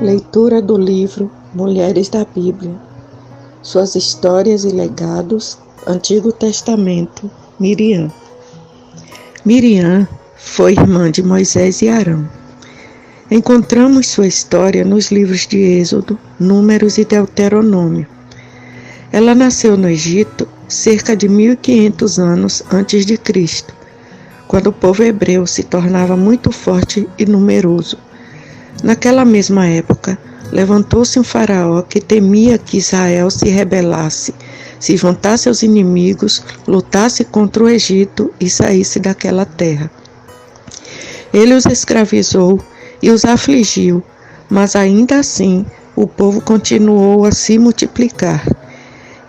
Leitura do livro Mulheres da Bíblia, Suas Histórias e Legados, Antigo Testamento, Miriam. Miriam foi irmã de Moisés e Arão. Encontramos sua história nos livros de Êxodo, Números e Deuteronômio. Ela nasceu no Egito cerca de 1500 anos antes de Cristo, quando o povo hebreu se tornava muito forte e numeroso. Naquela mesma época, levantou-se um faraó que temia que Israel se rebelasse, se juntasse aos inimigos, lutasse contra o Egito e saísse daquela terra. Ele os escravizou e os afligiu, mas ainda assim o povo continuou a se multiplicar.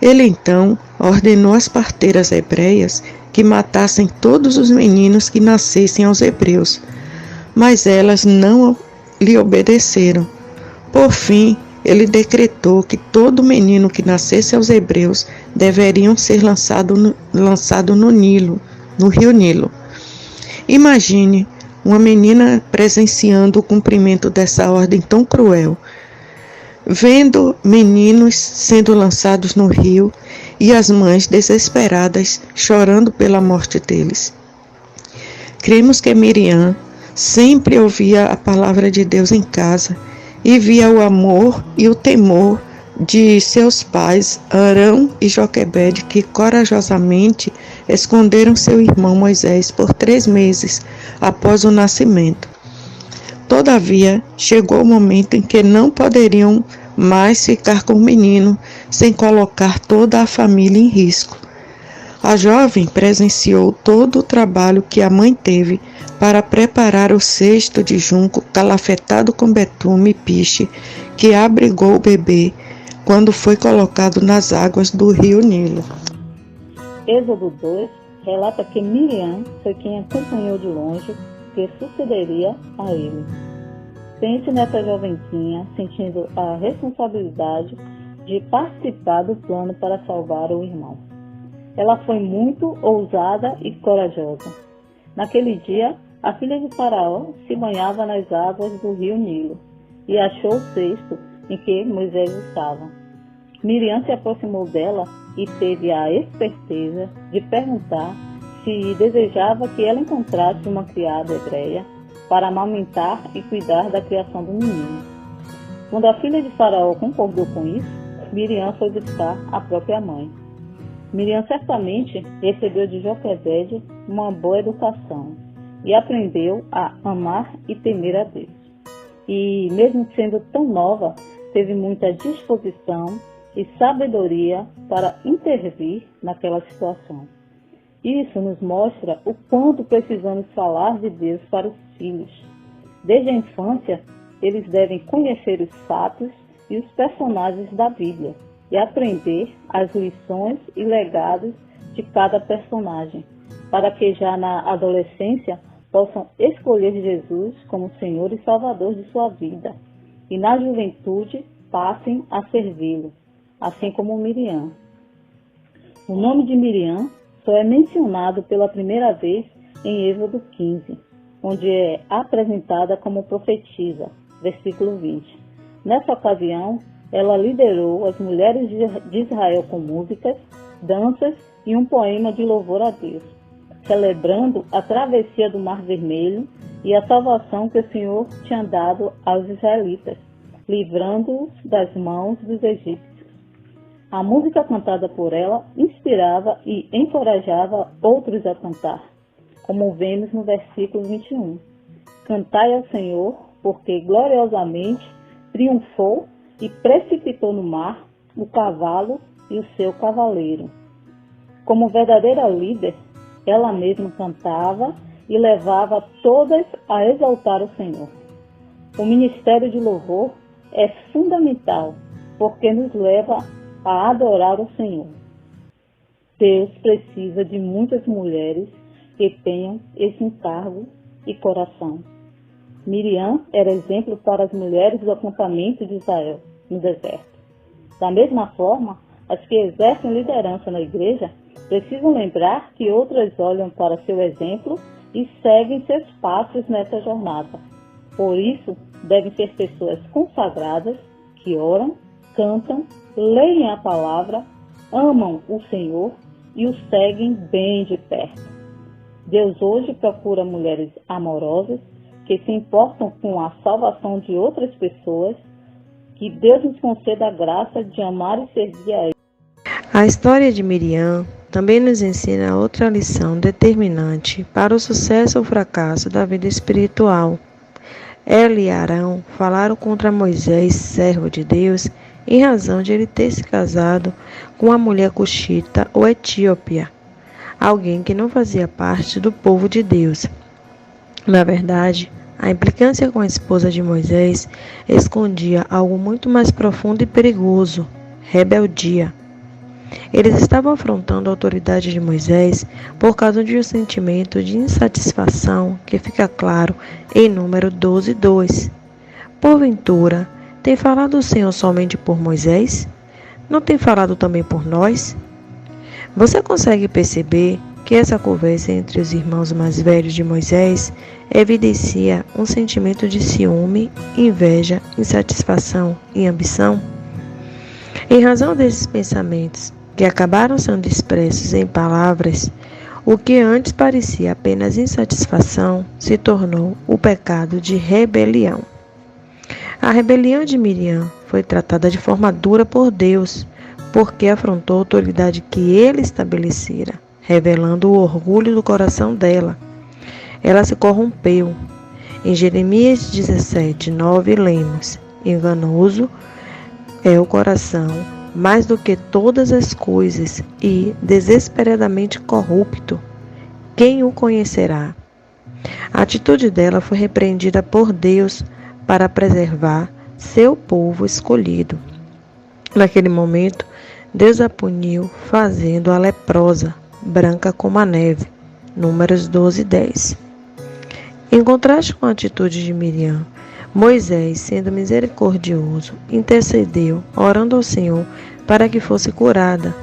Ele então ordenou às parteiras hebreias que matassem todos os meninos que nascessem aos hebreus, mas elas não lhe obedeceram. Por fim, ele decretou que todo menino que nascesse aos hebreus deveriam ser lançado no Nilo, no rio Nilo. Imagine uma menina presenciando o cumprimento dessa ordem tão cruel, vendo meninos sendo lançados no rio e as mães desesperadas chorando pela morte deles. Cremos que Miriam sempre ouvia a palavra de Deus em casa e via o amor e o temor de seus pais, Arão e Joquebede, que corajosamente esconderam seu irmão Moisés por 3 meses após o nascimento. Todavia, chegou o momento em que não poderiam mais ficar com o menino sem colocar toda a família em risco. A jovem presenciou todo o trabalho que a mãe teve para preparar o cesto de junco calafetado com betume e piche que abrigou o bebê quando foi colocado nas águas do rio Nilo. Êxodo 2 relata que Miriam foi quem acompanhou de longe que sucederia a ele. Pense nessa jovenzinha sentindo a responsabilidade de participar do plano para salvar o irmão. Ela foi muito ousada e corajosa. Naquele dia, a filha de Faraó se banhava nas águas do rio Nilo e achou o cesto em que Moisés estava. Miriam se aproximou dela e teve a esperteza de perguntar se desejava que ela encontrasse uma criada hebreia para amamentar e cuidar da criação do menino. Quando a filha de Faraó concordou com isso, Miriam foi buscar a própria mãe. Miriam certamente recebeu de Joquebede uma boa educação e aprendeu a amar e temer a Deus. E, mesmo sendo tão nova, teve muita disposição e sabedoria para intervir naquela situação. Isso nos mostra o quanto precisamos falar de Deus para os filhos. Desde a infância, eles devem conhecer os fatos e os personagens da Bíblia e aprender as lições e legados de cada personagem, para que já na adolescência possam escolher Jesus como Senhor e Salvador de sua vida, e na juventude passem a servi-lo, assim como Miriam. O nome de Miriam só é mencionado pela primeira vez em Êxodo 15, onde é apresentada como profetisa, versículo 20. Nessa ocasião, ela liderou as mulheres de Israel com músicas, danças e um poema de louvor a Deus, celebrando a travessia do Mar Vermelho e a salvação que o Senhor tinha dado aos israelitas, livrando-os das mãos dos egípcios. A música cantada por ela inspirava e encorajava outros a cantar, como vemos no versículo 21. Cantai ao Senhor, porque gloriosamente triunfou e precipitou no mar o cavalo e o seu cavaleiro. Como verdadeira líder, ela mesma cantava e levava todas a exaltar o Senhor. O ministério de louvor é fundamental, porque nos leva a adorar o Senhor. Deus precisa de muitas mulheres que tenham esse encargo e coração. Miriam era exemplo para as mulheres do acampamento de Israel no deserto. Da mesma forma, as que exercem liderança na igreja precisam lembrar que outras olham para seu exemplo e seguem seus passos nessa jornada. Por isso, devem ser pessoas consagradas, que oram, cantam, leem a palavra, amam o Senhor e o seguem bem de perto. Deus hoje procura mulheres amorosas que se importam com a salvação de outras pessoas. Que Deus nos conceda a graça de amar e servir a Ele. A história de Miriam também nos ensina outra lição determinante para o sucesso ou fracasso da vida espiritual. Ela e Arão falaram contra Moisés, servo de Deus, em razão de ele ter se casado com uma mulher cuxita ou etíope, alguém que não fazia parte do povo de Deus. Na verdade, a implicância com a esposa de Moisés escondia algo muito mais profundo e perigoso: rebeldia. Eles estavam afrontando a autoridade de Moisés por causa de um sentimento de insatisfação que fica claro em Número 12:2. Porventura, tem falado o Senhor somente por Moisés? Não tem falado também por nós? Você consegue perceber que essa conversa entre os irmãos mais velhos de Moisés evidencia um sentimento de ciúme, inveja, insatisfação e ambição? Em razão desses pensamentos, que acabaram sendo expressos em palavras, o que antes parecia apenas insatisfação se tornou o pecado de rebelião. A rebelião de Miriam foi tratada de forma dura por Deus, porque afrontou a autoridade que ele estabelecera, revelando o orgulho do coração dela. Ela se corrompeu. Em Jeremias 17:9 lemos: enganoso é o coração mais do que todas as coisas e desesperadamente corrupto. Quem o conhecerá? A atitude dela foi repreendida por Deus para preservar seu povo escolhido. Naquele momento, Deus a puniu fazendo-a leprosa, branca como a neve. Números 12:10. Em contraste com a atitude de Miriam, Moisés, sendo misericordioso, intercedeu, orando ao Senhor para que fosse curada,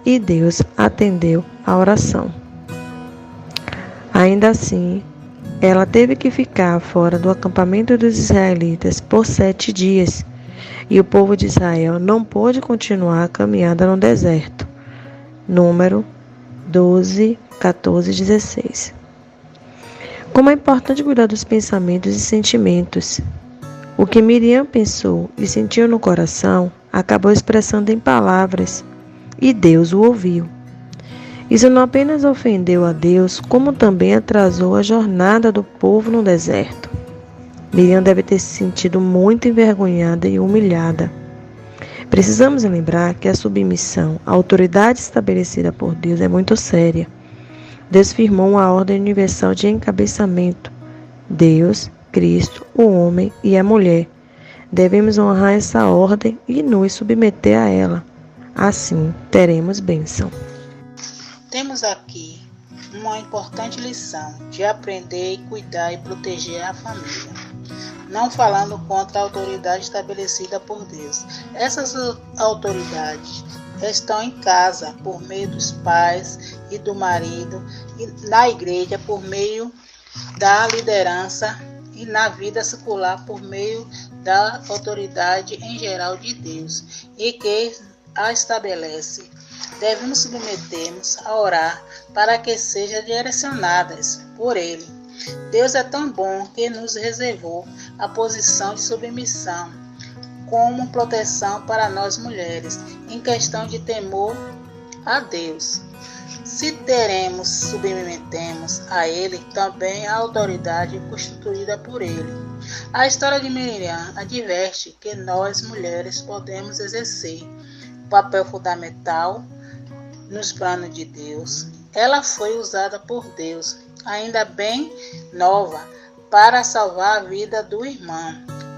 e Deus atendeu a oração. Ainda assim, ela teve que ficar fora do acampamento dos israelitas por 7 dias, e o povo de Israel não pôde continuar a caminhada no deserto. Número 12, 14 e 16. Como é importante cuidar dos pensamentos e sentimentos. O que Miriam pensou e sentiu no coração acabou expressando em palavras, e Deus o ouviu. Isso não apenas ofendeu a Deus, como também atrasou a jornada do povo no deserto. Miriam deve ter se sentido muito envergonhada e humilhada. Precisamos lembrar que a submissão à autoridade estabelecida por Deus é muito séria. Deus firmou uma ordem universal de encabeçamento. Deus, Cristo, o homem e a mulher. Devemos honrar essa ordem e nos submeter a ela. Assim, teremos bênção. Temos aqui uma importante lição de aprender e cuidar e proteger a família, não falando contra a autoridade estabelecida por Deus. Essas autoridades estão em casa por meio dos pais e do marido, e na igreja por meio da liderança e na vida secular por meio da autoridade em geral de Deus e que a estabelece. Devemos submetermos a orar para que sejam direcionadas por Ele. Deus é tão bom que nos reservou a posição de submissão como proteção para nós mulheres, em questão de temor a Deus. Se submetemos a Ele também a autoridade constituída por Ele. A história de Miriam adverte que nós, mulheres, podemos exercer um papel fundamental nos planos de Deus. Ela foi usada por Deus, ainda bem nova, para salvar a vida do irmão.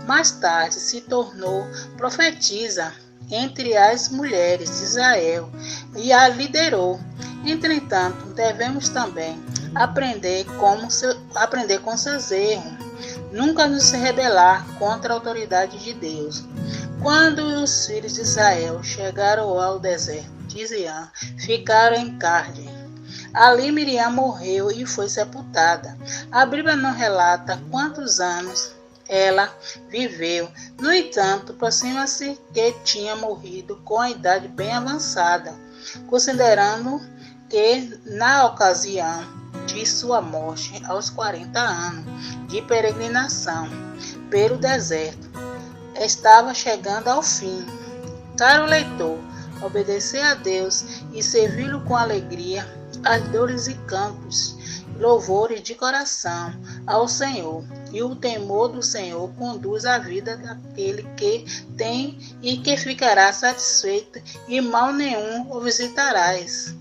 Mais tarde se tornou profetisa entre as mulheres de Israel e a liderou. Entretanto, devemos também aprender com seus erros, nunca nos rebelar contra a autoridade de Deus. Quando os filhos de Israel chegaram ao deserto de Zin, ficaram em Cádiz. Ali Miriam morreu e foi sepultada. A Bíblia não relata quantos anos ela viveu. No entanto, aproxima-se que tinha morrido com a idade bem avançada, considerando que na ocasião de sua morte, aos 40 anos de peregrinação pelo deserto, estava chegando ao fim. Caro leitor, obedecer a Deus e servi-lo com alegria, as dores e cantos, louvores de coração ao Senhor, e o temor do Senhor conduz a vida daquele que tem e que ficará satisfeito, e mal nenhum o visitarás.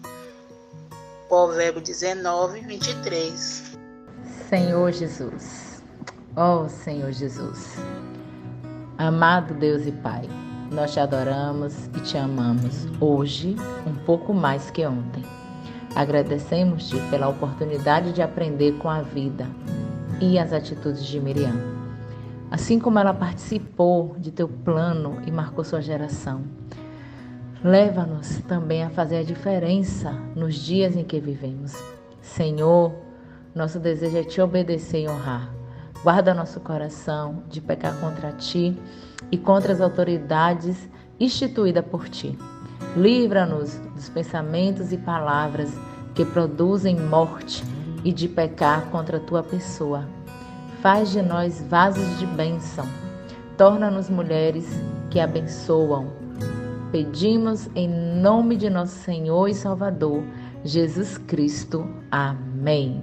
Provérbio 19, 23. Senhor Jesus, ó Senhor Jesus, amado Deus e Pai, nós te adoramos e te amamos hoje um pouco mais que ontem. Agradecemos-te pela oportunidade de aprender com a vida e as atitudes de Miriam. Assim como ela participou de teu plano e marcou sua geração, leva-nos também a fazer a diferença nos dias em que vivemos. Senhor, nosso desejo é te obedecer e honrar. Guarda nosso coração de pecar contra ti e contra as autoridades instituídas por ti. Livra-nos dos pensamentos e palavras que produzem morte e de pecar contra a tua pessoa. Faz de nós vasos de bênção. Torna-nos mulheres que abençoam. Pedimos em nome de nosso Senhor e Salvador, Jesus Cristo. Amém.